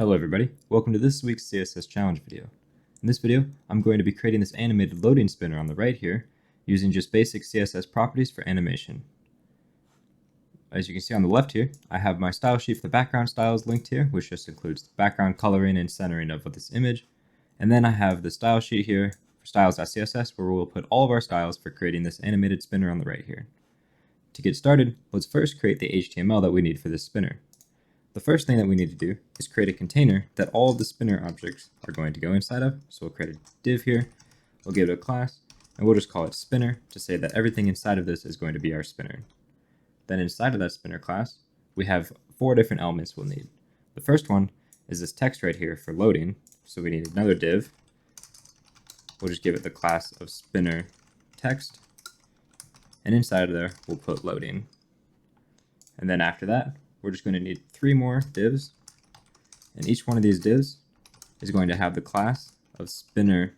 Hello everybody, welcome to this week's CSS challenge video. In this video, I'm going to be creating this animated loading spinner on the right here, using just basic CSS properties for animation. As you can see on the left here, I have my style sheet for the background styles linked here, which just includes the background coloring and centering of this image. And then I have the style sheet here for styles.css, where we'll put all of our styles for creating this animated spinner on the right here. To get started, let's first create the HTML that we need for this spinner. The first thing that we need to do is create a container that all of the spinner objects are going to go inside of. So we'll create a div here, we'll give it a class, and we'll just call it spinner to say that everything inside of this is going to be our spinner. Then inside of that spinner class, we have 4 different elements we'll need. The first one is this text right here for loading. So we need another div. We'll just give it the class of spinner text. And inside of there, we'll put loading. And then after that, we're just going to need 3 more divs, and each one of these divs is going to have the class of spinner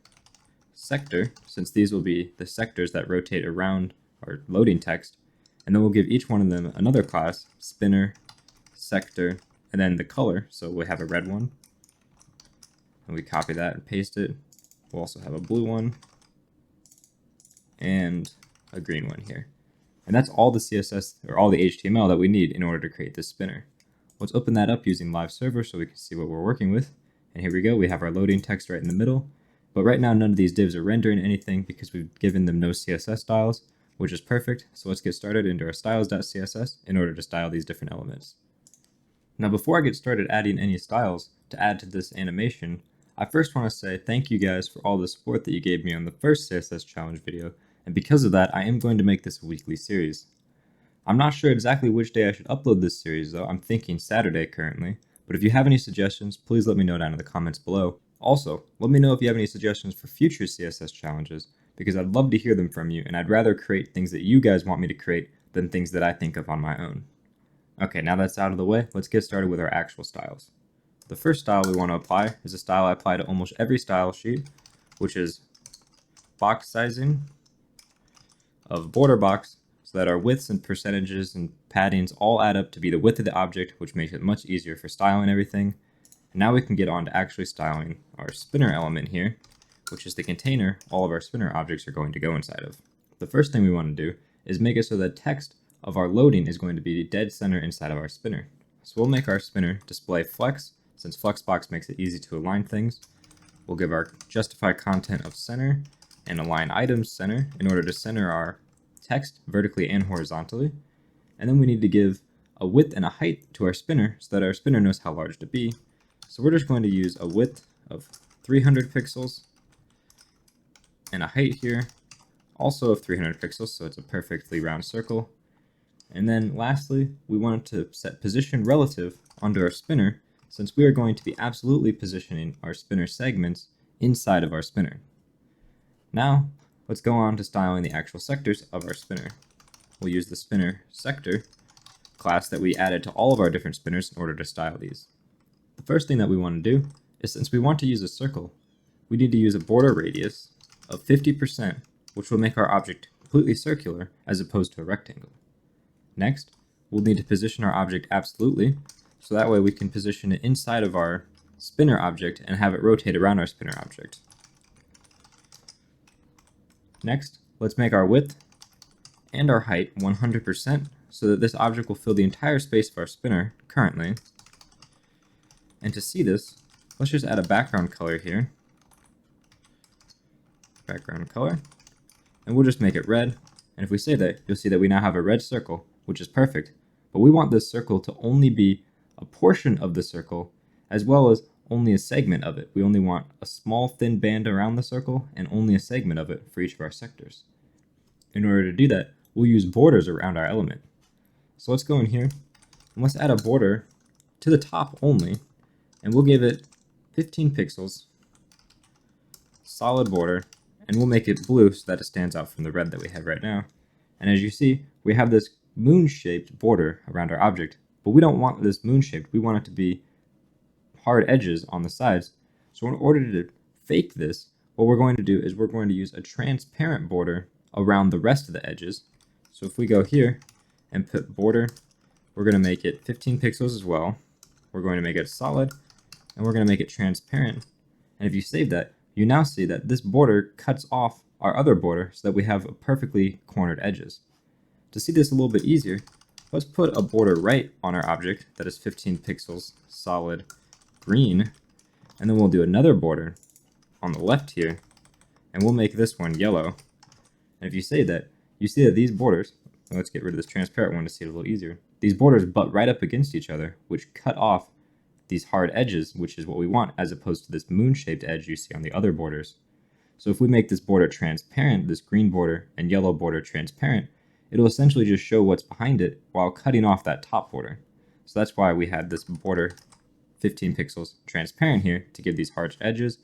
sector, since these will be the sectors that rotate around our loading text, and then we'll give each one of them another class, spinner sector, and then the color, so we have a red one, and we copy that and paste it. We'll also have a blue one, and a green one here. And that's all the CSS, or all the HTML that we need in order to create this spinner. Let's open that up using live server so we can see what we're working with. And here we go, we have our loading text right in the middle. But right now none of these divs are rendering anything because we've given them no CSS styles, which is perfect. So let's get started into our styles.css in order to style these different elements. Now before I get started adding any styles to add to this animation, I first want to say thank you guys for all the support that you gave me on the first CSS challenge video. And because of that, I am going to make this a weekly series. I'm not sure exactly which day I should upload this series though, I'm thinking Saturday currently, but if you have any suggestions, please let me know down in the comments below. Also, let me know if you have any suggestions for future CSS challenges, because I'd love to hear them from you, and I'd rather create things that you guys want me to create than things that I think of on my own. Okay, now that's out of the way, let's get started with our actual styles. The first style we want to apply is a style I apply to almost every style sheet, which is box sizing of border box, so that our widths and percentages and paddings all add up to be the width of the object, which makes it much easier for styling everything. And now we can get on to actually styling our spinner element here, which is the container all of our spinner objects are going to go inside of. The first thing we want to do is make it so the text of our loading is going to be dead center inside of our spinner. So we'll make our spinner display flex, since flexbox makes it easy to align things. We'll give our justify content of center and align items center in order to center our text vertically and horizontally. And then we need to give a width and a height to our spinner so that our spinner knows how large to be. So we're just going to use a width of 300 pixels and a height here also of 300 pixels, so it's a perfectly round circle. And then lastly, we want to set position relative onto our spinner, since we are going to be absolutely positioning our spinner segments inside of our spinner. Now, let's go on to styling the actual sectors of our spinner. We'll use the spinner sector class that we added to all of our different spinners in order to style these. The first thing that we want to do is, since we want to use a circle, we need to use a border radius of 50%, which will make our object completely circular as opposed to a rectangle. Next, we'll need to position our object absolutely, so that way we can position it inside of our spinner object and have it rotate around our spinner object. Next, let's make our width and our height 100% so that this object will fill the entire space of our spinner currently. And to see this, let's just add a background color here. Background color. And we'll just make it red. And if we save that, you'll see that we now have a red circle, which is perfect. But we want this circle to only be a portion of the circle, as well as only a segment of it. We only want a small thin band around the circle and only a segment of it for each of our sectors. In order to do that, we'll use borders around our element. So let's go in here and let's add a border to the top only, and we'll give it 15 pixels, solid border, and we'll make it blue so that it stands out from the red that we have right now. And as you see, we have this moon-shaped border around our object, but we don't want this moon-shaped, we want it to be hard edges on the sides. So in order to fake this, what we're going to do is we're going to use a transparent border around the rest of the edges. So if we go here and put border, we're going to make it 15 pixels as well. We're going to make it solid, and we're going to make it transparent. And if you save that, you now see that this border cuts off our other border so that we have perfectly cornered edges. To see this a little bit easier, let's put a border right on our object that is 15 pixels solid green, and then we'll do another border on the left here, and we'll make this one yellow. And if you save that, you see that these borders, let's get rid of this transparent one to see it a little easier, these borders butt right up against each other, which cut off these hard edges, which is what we want, as opposed to this moon-shaped edge you see on the other borders. So if we make this border transparent, this green border and yellow border transparent, it'll essentially just show what's behind it while cutting off that top border. So that's why we had this border 15 pixels transparent here to give these hard edges,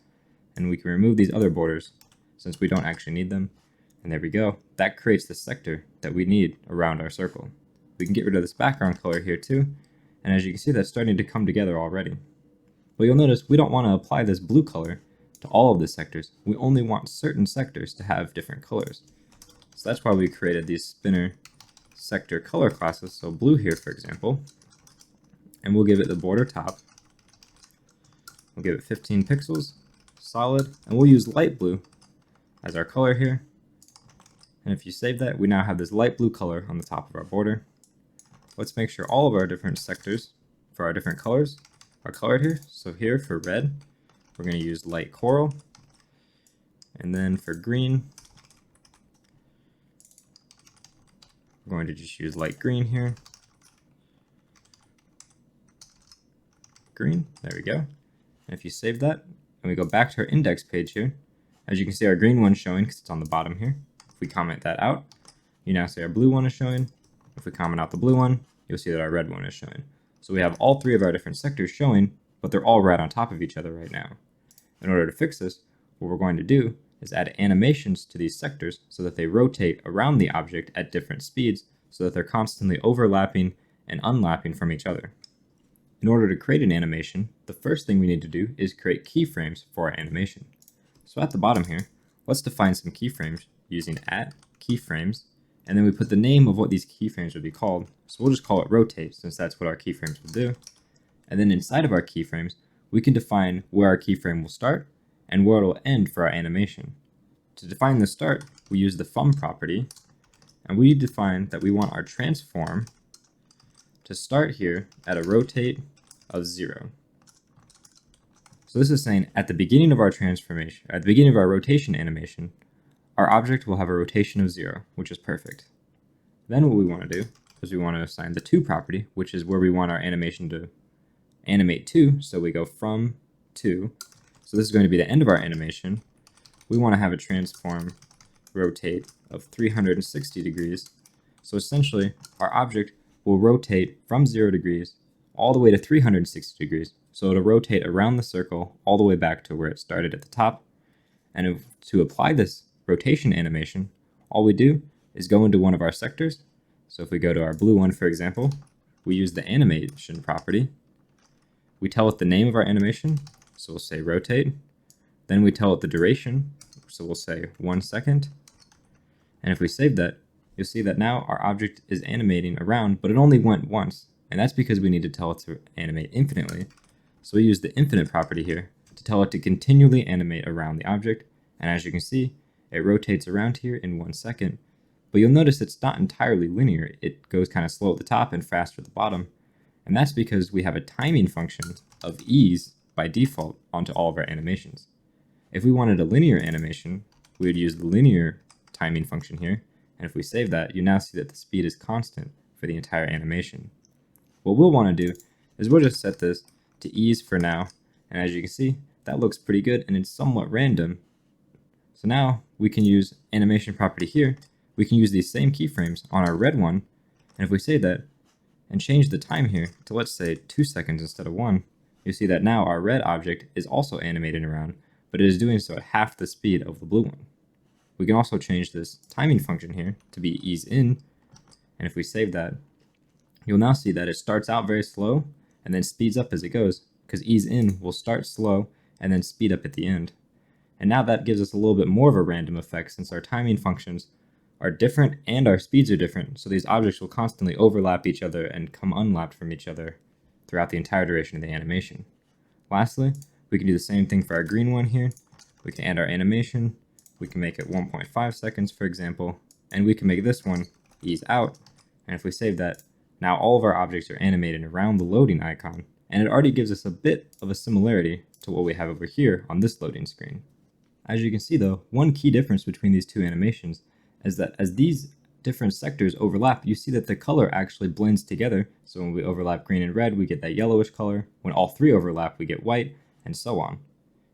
and we can remove these other borders since we don't actually need them. And there we go. That creates the sector that we need around our circle. We can get rid of this background color here too, and as you can see, that's starting to come together already. But you'll notice we don't want to apply this blue color to all of the sectors. We only want certain sectors to have different colors. So that's why we created these spinner sector color classes. So blue here, for example, and we'll give it the border top. We'll give it 15 pixels solid, and we'll use light blue as our color here. And if you save that, we now have this light blue color on the top of our border. Let's make sure all of our different sectors for our different colors are colored here. So here for red, we're going to use light coral. And then for green, we're going to just use light green here. Green, there we go. And if you save that, and we go back to our index page here, as you can see our green one's showing because it's on the bottom here. If we comment that out, you now see our blue one is showing. If we comment out the blue one, you'll see that our red one is showing. So we have all three of our different sectors showing, but they're all right on top of each other right now. In order to fix this, what we're going to do is add animations to these sectors so that they rotate around the object at different speeds so that they're constantly overlapping and unlapping from each other. In order to create an animation, the first thing we need to do is create keyframes for our animation. So at the bottom here, let's define some keyframes using @keyframes, and then we put the name of what these keyframes would be called. So we'll just call it rotate since that's what our keyframes will do. And then inside of our keyframes, we can define where our keyframe will start and where it will end for our animation. To define the start, we use the from property, and we define that we want our transform to start here at a rotate of 0. So this is saying at the beginning of our transformation, at the beginning of our rotation animation, our object will have a rotation of 0, which is perfect. Then what we want to do is we want to assign the to property, which is where we want our animation to animate to. So we go from to. So this is going to be the end of our animation. We want to have a transform rotate of 360 degrees. So essentially, our object will rotate from 0 degrees all the way to 360 degrees. So it'll rotate around the circle all the way back to where it started at the top. And to apply this rotation animation, all we do is go into one of our sectors. So if we go to our blue one, for example, we use the animation property. We tell it the name of our animation, so we'll say rotate. Then we tell it the duration, so we'll say 1 second. And if we save that, you'll see that now our object is animating around, but it only went once. And that's because we need to tell it to animate infinitely. So we use the infinite property here to tell it to continually animate around the object. And as you can see, it rotates around here in 1 second. But you'll notice it's not entirely linear. It goes kind of slow at the top and fast at the bottom. And that's because we have a timing function of ease by default onto all of our animations. If we wanted a linear animation, we would use the linear timing function here. And if we save that, you now see that the speed is constant for the entire animation. What we'll want to do is we'll just set this to ease for now. And as you can see, that looks pretty good and it's somewhat random. So now we can use animation property here. We can use these same keyframes on our red one. And if we save that and change the time here to, let's say, 2 seconds instead of 1, you see that now our red object is also animating around, but it is doing so at half the speed of the blue one. We can also change this timing function here to be ease in. And if we save that, you'll now see that it starts out very slow and then speeds up as it goes, because ease in will start slow and then speed up at the end. And now that gives us a little bit more of a random effect since our timing functions are different and our speeds are different, so these objects will constantly overlap each other and come unlapped from each other throughout the entire duration of the animation. Lastly, we can do the same thing for our green one here. We can add our animation. We can make it 1.5 seconds, for example, and we can make this one ease out. And if we save that, now all of our objects are animated around the loading icon, and it already gives us a bit of a similarity to what we have over here on this loading screen. As you can see though, one key difference between these two animations is that as these different sectors overlap, you see that the color actually blends together. So when we overlap green and red, we get that yellowish color. When all three overlap, we get white, and so on.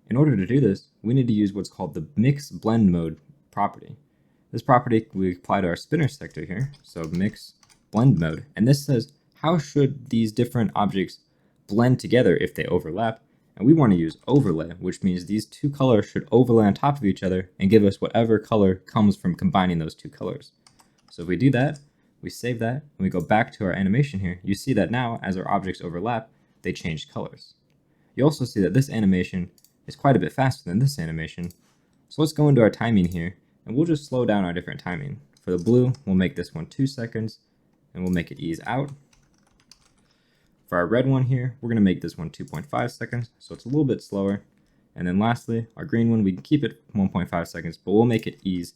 In order to do this, we need to use what's called the mix blend mode property. This property we apply to our spinner sector here, so mix blend mode, and this says how should these different objects blend together if they overlap, and we want to use overlay, which means these two colors should overlay on top of each other and give us whatever color comes from combining those two colors. So if we do that, we save that, and we go back to our animation here, you see that now as our objects overlap, they change colors. You also see that this animation is quite a bit faster than this animation. So let's go into our timing here, and we'll just slow down our different timing. For the blue, we'll make this one 2 seconds, and we'll make it ease out. For our red one here, we're going to make this one 2.5 seconds, so it's a little bit slower. And then lastly, our green one, we can keep it 1.5 seconds, but we'll make it ease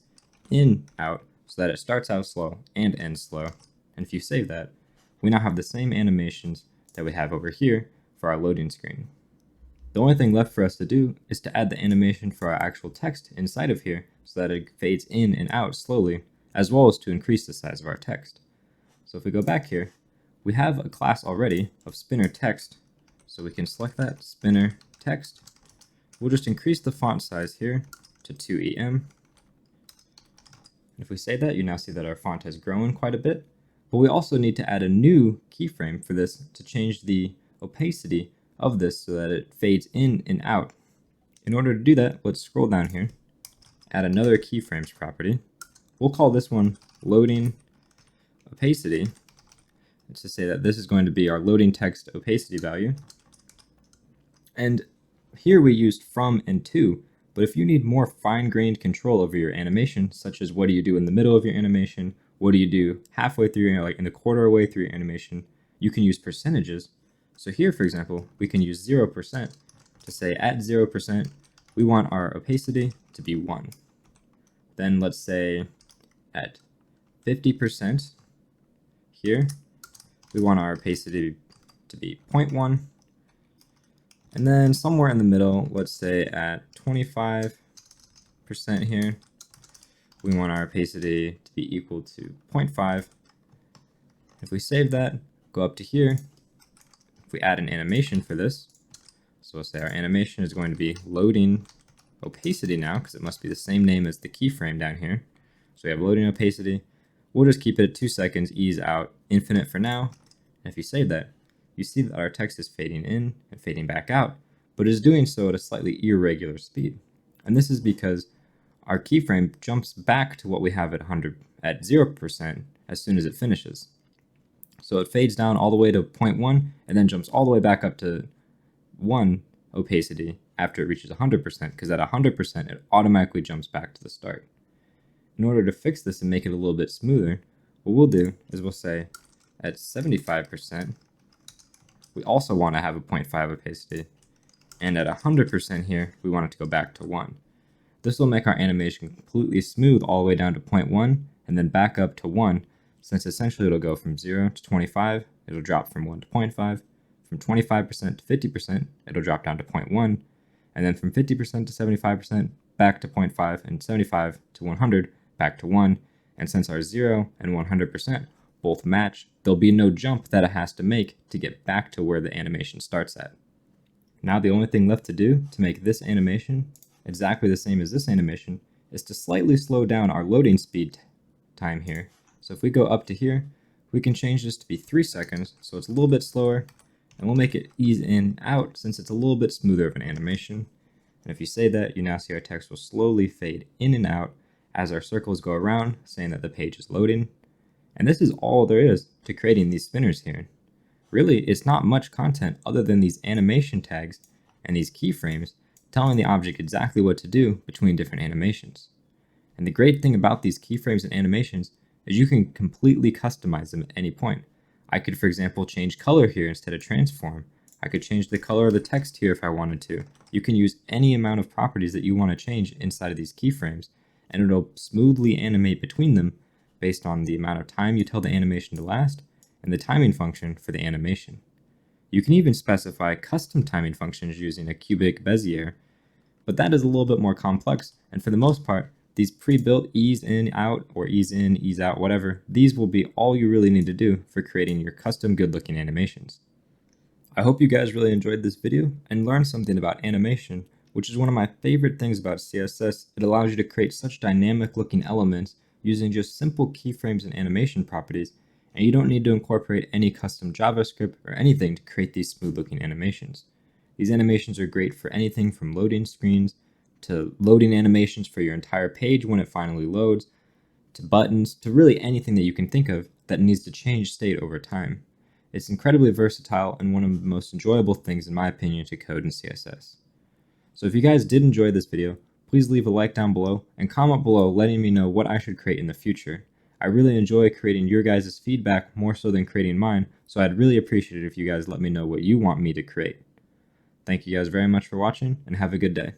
in, out, so that it starts out slow and ends slow. And if you save that, we now have the same animations that we have over here for our loading screen. The only thing left for us to do is to add the animation for our actual text inside of here so that it fades in and out slowly, as well as to increase the size of our text. So if we go back here, we have a class already of spinner text, so we can select that spinner text. We'll just increase the font size here to 2EM. If we save that, you now see that our font has grown quite a bit, but we also need to add a new keyframe for this to change the opacity of this so that it fades in and out. In order to do that, let's scroll down here, add another keyframes property. We'll call this one loading opacity. It's to say that this is going to be our loading text opacity value. And here we used from and to, but if you need more fine-grained control over your animation, such as what do you do in the middle of your animation, what do you do halfway through, like in the quarter way through your animation, you can use percentages. So here, for example, we can use 0% to say at 0%, we want our opacity to be 1. Then let's say at 50% here, we want our opacity to be 0.1. And then somewhere in the middle, let's say at 25% here, we want our opacity to be equal to 0.5. If we save that, go up to here, if we add an animation for this, so we'll say our animation is going to be loading opacity now, because it must be the same name as the keyframe down here. So we have loading opacity. We'll just keep it at 2 seconds, ease out, infinite for now. And if you save that, you see that our text is fading in and fading back out, but it is doing so at a slightly irregular speed. And this is because our keyframe jumps back to what we have at 0% as soon as it finishes. So it fades down all the way to 0.1 and then jumps all the way back up to 1 opacity after it reaches 100%, because at 100% it automatically jumps back to the start. In order to fix this and make it a little bit smoother, what we'll do is we'll say at 75%, we also want to have a 0.5 opacity, and at 100% here, we want it to go back to 1. This will make our animation completely smooth all the way down to 0.1 and then back up to 1, since essentially it'll go from 0 to 25, it'll drop from 1 to 0.5, from 25% to 50%, it'll drop down to 0.1, and then from 50% to 75% back to 0.5, and 75 to 100 back to 1, and since our 0 and 100% both match, there'll be no jump that it has to make to get back to where the animation starts at. Now the only thing left to do to make this animation exactly the same as this animation is to slightly slow down our loading speed time here. So if we go up to here, we can change this to be 3 seconds, so it's a little bit slower, and we'll make it ease in, out, since it's a little bit smoother of an animation. And if you say that, you now see our text will slowly fade in and out as our circles go around, saying that the page is loading. And this is all there is to creating these spinners here. Really, it's not much content other than these animation tags and these keyframes telling the object exactly what to do between different animations. And the great thing about these keyframes and animations is you can completely customize them at any point. I could, for example, change color here instead of transform, I could change the color of the text here if I wanted to. You can use any amount of properties that you want to change inside of these keyframes, and it'll smoothly animate between them based on the amount of time you tell the animation to last and the timing function for the animation. You can even specify custom timing functions using a cubic Bezier, but that is a little bit more complex, and for the most part, these pre-built ease in, out, or ease in, ease out, whatever, these will be all you really need to do for creating your custom good-looking animations. I hope you guys really enjoyed this video and learned something about animation, which is one of my favorite things about CSS. It allows you to create such dynamic looking elements using just simple keyframes and animation properties, and you don't need to incorporate any custom JavaScript or anything to create these smooth looking animations. These animations are great for anything from loading screens to loading animations for your entire page when it finally loads, to buttons, to really anything that you can think of that needs to change state over time. It's incredibly versatile and one of the most enjoyable things, in my opinion, to code in CSS. So if you guys did enjoy this video, please leave a like down below and comment below letting me know what I should create in the future. I really enjoy creating your guys' feedback more so than creating mine, so I'd really appreciate it if you guys let me know what you want me to create. Thank you guys very much for watching, and have a good day.